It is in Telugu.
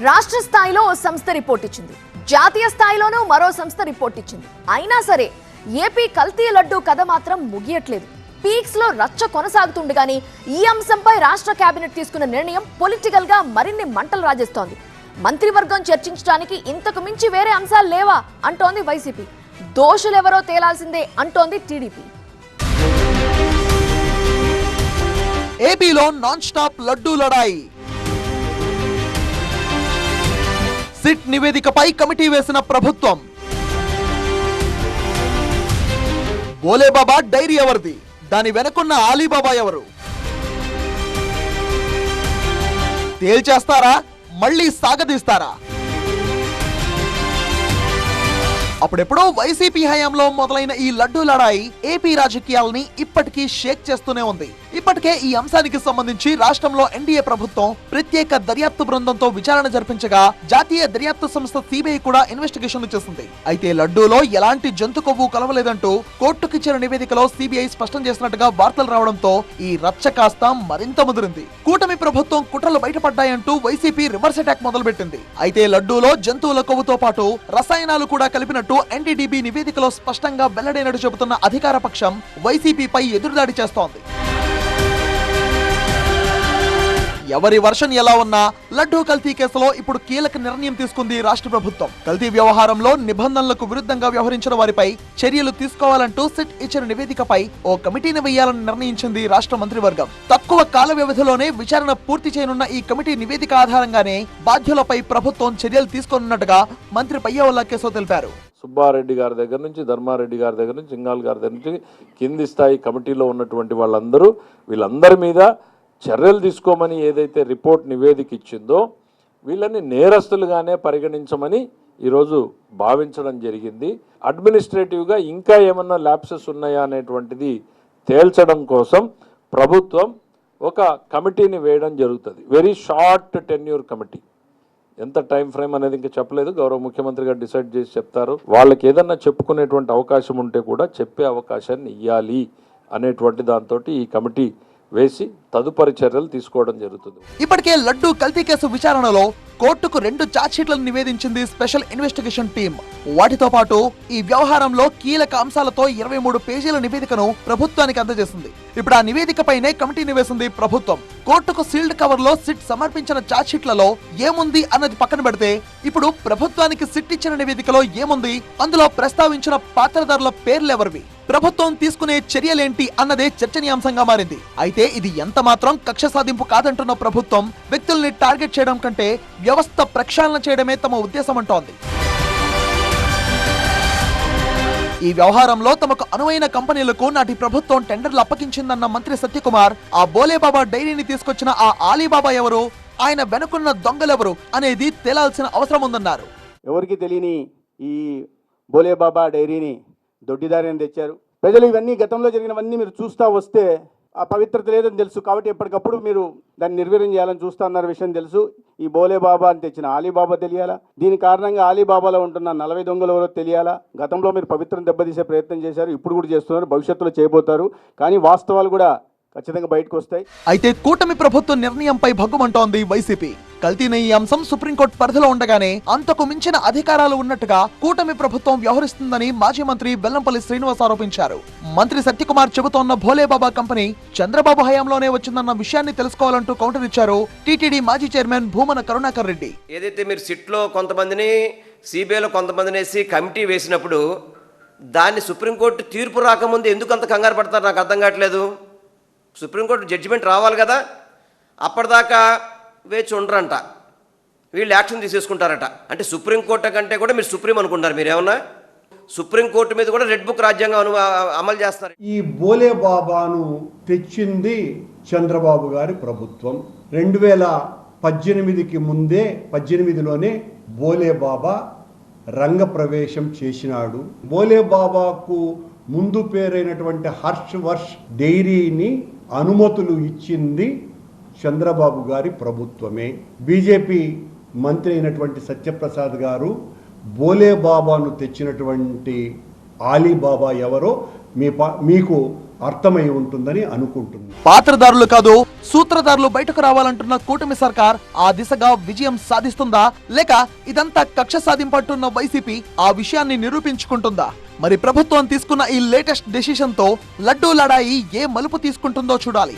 రాష్ట్ర స్థాయిలో ఓ సంస్థ రిపోర్ట్ ఇచ్చింది, జాతీయ స్థాయిలోనూ మరో సంస్థ రిపోర్ట్ ఇచ్చింది. అయినా సరే ఏపీ కల్తీ లడ్డు కథ మాత్రం ముగియట్లేదు. పీక్స్ లో రచ్చ కొనసాగుతుండగానే ఈ అంశంపై రాష్ట్ర కేబినెట్ తీసుకున్న నిర్ణయం పొలిటికల్ గా మరిన్ని మంటలు రాజేస్తోంది. మంత్రివర్గం చర్చించడానికి ఇంతకు మించి వేరే అంశాలు లేవా అంటోంది వైసీపీ. దోషులెవరో తేలాల్సిందే అంటోంది టీడీపీ. ఏపీలో non stop laddu లడాయి. SIT నివేదికపై committee వేసిన ప్రభుత్వం. బోలేబాబా డైరీ ఎవరిది? దాని వెనకున్న ఆలీబాబా ఎవరు? తేల్చేస్తారా? మళ్ళీ సాగదీస్తారా? అప్పుడెప్పుడో వైసీపీ హయాంలో మొదలైన ఈ లడ్డూ లడాయి ఏపీ రాజకీయాలని ఇప్పటికీ షేక్ చేస్తూనే ఉంది. ఇప్పటికే ఈ అంశానికి సంబంధించి రాష్ట్రంలో ఎన్డీఏ ప్రభుత్వం ప్రత్యేక దర్యాప్తు బృందంతో విచారణ జరిపించగా జాతీయ దర్యాప్తు సంస్థ సిబిఐ కూడా ఇన్వెస్టిగేషన్లు చేసింది. అయితే లడ్డూలో ఎలాంటి జంతు కొవ్వు కలవలేదంటూ కోర్టుకిచ్చిన నివేదికలో సిబిఐ స్పష్టం చేసినట్టుగా వార్తలు రావడంతో ఈ రచ్చ కాస్త మరింత ముదిరింది. కూటమి ప్రభుత్వం కుట్రలు బయటపడ్డాయంటూ వైసీపీ రివర్స్ అటాక్ మొదలుపెట్టింది. అయితే లడ్డూలో జంతువుల కొవ్వుతో పాటు రసాయనాలు కూడా కలిపినట్టు ఎన్డీడీబీ నివేదికలో స్పష్టంగా వెల్లడైనట్టు చెబుతున్న అధికార పక్షం వైసీపీపై ఎదురుదాడి చేస్తోంది. ఎవరి వర్షన్ ఎలా ఉన్నా లడ్డూ కల్తీ కేసులో ఇప్పుడు కీలక నిర్ణయం తీసుకుంది రాష్ట్ర ప్రభుత్వం. కల్తీ వ్యవహారంలో నిబంధనలకు విరుద్ధంగా వ్యవహరించిన వారిపై చర్యలు తీసుకోవాలంటూ సిట్ ఇచ్చిన నివేదికపై ఓ కమిటీని వేయాలని నిర్ణయించింది రాష్ట్ర మంత్రివర్గం. తక్కువ కాల వ్యవధిలోనే విచారణ పూర్తి చేయనున్న ఈ కమిటీ నివేదిక ఆధారంగానే బాధ్యులపై ప్రభుత్వం చర్యలు తీసుకోనున్నట్టుగా మంత్రి పయ్యావుల కేశవ్ తెలిపారు. సుబ్బారెడ్డి గారి దగ్గర నుంచి, ధర్మారెడ్డి గారి దగ్గర నుంచి, సింగాల్ గారి దగ్గర నుంచి కింది స్థాయి కమిటీలో ఉన్నటువంటి వీళ్ళందరి మీద చర్యలు తీసుకోమని ఏదైతే రిపోర్ట్ నివేదిక ఇచ్చిందో వీళ్ళని నేరస్తులుగానే పరిగణించమని ఈరోజు భావించడం జరిగింది. అడ్మినిస్ట్రేటివ్గా ఇంకా ఏమన్నా ల్యాప్సెస్ ఉన్నాయా అనేటువంటిది తేల్చడం కోసం ప్రభుత్వం ఒక కమిటీని వేయడం జరుగుతుంది. Very short tenure committee. ఎంత టైం ఫ్రేమ్ అనేది ఇంకా చెప్పలేదు. గౌరవ ముఖ్యమంత్రి గారు డిసైడ్ చేసి చెప్తారు. వాళ్ళకి ఏదన్నా చెప్పుకునేటువంటి అవకాశం ఉంటే కూడా చెప్పే అవకాశాన్ని ఇవ్వాలి అనేటువంటి దాంతో ఈ కమిటీ వేసి తదుపరి చర్యలు తీసుకోవడం జరుగుతుంది. ఇప్పటికే లడ్డూ కల్తీ కేసు విచారణలో కోర్టుకు 2 ఛార్జ్షీట్లను నివేదించింది స్పెషల్ ఇన్వెస్టిగేషన్ టీం. వాటితో పాటు ఈ వ్యవహారంలో కీలక అంశాలతో 23 పేజీల నివేదికను ప్రభుత్వానికి అందజేసింది. ఇప్పుడు ఆ నివేదికపైనే కమిటీని వేసింది ప్రభుత్వం. కోర్టుకు సీల్డ్ కవర్ లో సిట్ సమర్పించిన ఛార్జ్షీట్లలో ఏముంది అన్నది పక్కన పెడితే ఇప్పుడు ప్రభుత్వానికి సిట్ ఇచ్చిన నివేదికలో ఏముంది, అందులో ప్రస్తావించిన పాత్రధారుల పేర్లెవరివి, ప్రభుత్వం తీసుకునే చర్యలేంటి అన్నదే చర్చనీయాంశంగా మారింది. అయితే ఇది ఎంత మాత్రం కక్ష సాధింపు కాదంటున్న ప్రభుత్వం వ్యక్తుల్ని టార్గెట్ చేయడం కంటే వ్యవస్థ ప్రక్షాళన చేయడమే తమ ఉద్దేశం అంటోంది. ఈ వ్యవహారంలో తమకు అనువైన కంపెనీలకు నాటి ప్రభుత్వం టెండర్లు అప్పగించిందన్న మంత్రి సత్యకుమార్ ఆ బోలేబాబా డైరీని తీసుకొచ్చిన ఆ ఆలీబాబా ఎవరు, ఆయన వెనుకున్న దొంగలెవరు అనేది తేలాల్సిన అవసరం ఉందన్నారు. ఎవరికి తెలియని ఈ బోలేబాబా డైరీని దొడ్డిదారిని తెచ్చారు. ప్రజలు ఇవన్నీ గతంలో జరిగినవన్నీ మీరు చూస్తూ వస్తే ఆ పవిత్రత లేదని తెలుసు. కాబట్టి ఎప్పటికప్పుడు మీరు దాన్ని నిర్వీర్యం చేయాలని చూస్తా అన్న విషయం తెలుసు. ఈ బోలేబాబా అని తెచ్చిన ఆలీబాబా తెలియాలా, దీని కారణంగా ఆలీబాబాలో ఉంటున్న 40 దొంగలు ఎవరో తెలియాలా. గతంలో మీరు పవిత్రం దెబ్బతీసే ప్రయత్నం చేశారు, ఇప్పుడు కూడా చేస్తున్నారు, భవిష్యత్తులో చేయబోతారు. కానీ వాస్తవాలు కూడా ఖచ్చితంగా బయటకు వస్తాయి. అయితే కూటమి ప్రభుత్వ నిర్ణయంపై భగ్గుమంటోంది వైసీపీ. కల్తీన ఈ అంశం సుప్రీంకోర్టు పరిధిలో ఉండగానే అంతకు మించిన అధికారాలు ఉన్నట్టుగా కూటమి ప్రభుత్వం వ్యవహరిస్తుందని మాజీ మంత్రి వెల్లంపల్లి శ్రీనివాస్ ఆరోపించారు. మంత్రి సత్యకుమార్ చెబుతోన్న భోలేబాబా కంపెనీ చంద్రబాబు హయాంలోనే వచ్చిందన్న విషయాన్ని తెలుసుకోవాలంటూ కౌంటర్ ఇచ్చారు టీటీడీ మాజీ చైర్మన్ భూమన కరుణాకర్ రెడ్డి. ఏదైతే మీరు సిట్లో కొంతమందిని, సిబిఐలో కొంతమందిని వేసి కమిటీ వేసినప్పుడు దాన్ని సుప్రీంకోర్టు తీర్పు రాకముందు ఎందుకు అంత కంగారు పడతారు నాకు అర్థం కావట్లేదు. సుప్రీంకోర్టు జడ్జిమెంట్ రావాలి కదా, అప్పటిదాకా వేచి ఉండరంట, వీళ్ళు యాక్షన్ తీసేసుకుంటారట. అంటే సుప్రీంకోర్టు కంటే కూడా మీరు సుప్రీం అనుకుంటారు. మీరు ఏమన్నా సుప్రీంకోర్టు మీద కూడా రెడ్ బుక్ రాజ్యాంగం అమలు చేస్తారు. ఈ బోలేబాబాను తెచ్చింది చంద్రబాబు గారి ప్రభుత్వం. 2018కి ముందే 18లోనే బోలేబాబా రంగప్రవేశం చేసినాడు. బోలేబాబాకు ముందు పేరైనటువంటి హర్షవర్ష్ డైరీని అనుమతులు ఇచ్చింది చంద్రబాబు గారి ప్రభుత్వమే. బీజేపీ మంత్రి అయినటువంటి సత్యప్రసాద్ గారు బోలేబాబాను తెచ్చినటువంటి ఆలీబాబా ఎవరో మీకు అర్థమై ఉంటుందని అనుకుంటున్నాను. పాత్రదారులు కాదు సూత్రధారులు బయటకు రావాలంటున్న కూటమి సర్కార్ ఆ దిశగా విజయం సాధిస్తుందా, లేక ఇదంతా కక్ష సాధింపంటున్న వైసీపీ ఆ విషయాన్ని నిరూపించుకుంటుందా? మరి ప్రభుత్వం తీసుకున్న ఈ లేటెస్ట్ డెసిషన్ తో లడ్డూ లడాయి ఏ మలుపు తీసుకుంటుందో చూడాలి.